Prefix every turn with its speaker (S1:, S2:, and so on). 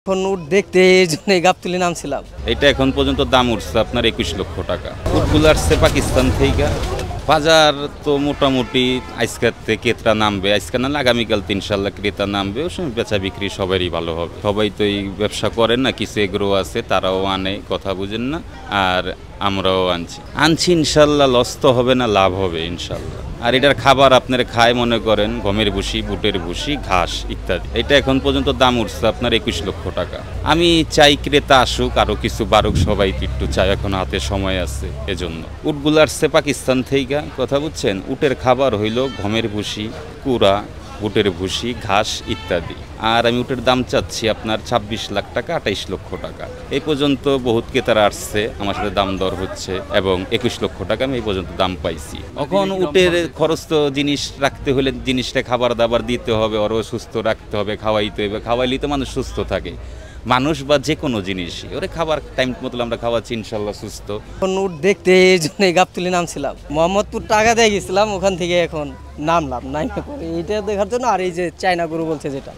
S1: এখন উট দেখতে এই জন্য গাবতলী নামছিলাম।
S2: এটা এখন পর্যন্ত দাম উঠছে আপনার 21 লক্ষ টাকা। উটগুলো আসছে পাকিস্তান থেকে। বাজার তো মোটামুটি আজকের ক্রেতা নামবে, আজকে না আগামীকাল ইনশাল্লাহ ক্রেতা নামবে। ওই সময় বেচা বিক্রি সবারই ভালো হবে। সবাই তো এই ব্যবসা করেন না, কিছু এগ্রো আছে তারাও আনে, কথা বুঝেন না। আর আমরাও আনছি ইনশাল্লাহ, লস তো হবে না, লাভ হবে ইনশাল্লাহ। আর এটার খাবার আপনারা খায় মনে করেন গমের ভুসি, বুটের ভুসি, ঘাস ইত্যাদি। এটা এখন পর্যন্ত দাম উঠছে আপনার 21 লক্ষ টাকা। আমি চাই ক্রেতা আসুক, আরও কিছু বাড়ুক, সবাই একটু চাই, এখন হাতে সময় আছে এজন্য। উটগুলো আসছে পাকিস্তান থেকে, কথা বুঝছেন। উটের খাবার হইল গমের ভুসি, কুড়া, বুটের ভুসি, ঘাস ইত্যাদি। আর আমি উটের দাম চাচ্ছি আপনার 26 লাখ টাকা, 28 লক্ষ টাকা। এই পর্যন্ত বহুত ক্রেতারা আসছে, আমার সাথে দাম দর হচ্ছে এবং 21 লক্ষ টাকা আমি এই পর্যন্ত দাম পাইছি। এখন উটের খরচ তো জিনিস রাখতে হলে জিনিসটা খাবার দাবার দিতে হবে, ওরও সুস্থ রাখতে হবে, খাওয়াইতে হবে। খাওয়াইলেই তো মানুষ সুস্থ থাকে, মানুষ বা যে কোনো জিনিসই। ওরে খাবার টাইম মতো আমরা খাওয়াচ্ছি, ইনশাল্লাহ সুস্থ।
S1: এখন উট দেখতে এই জন্য গাবতলী নামছিলাম। মোহাম্মদপুর টাকা দিয়ে গেছিলাম, ওখান থেকে এখন নামলাম। নাইমে করে এইটা দেখার জন্য। আর এই যে চায়না গরু বলছে যেটা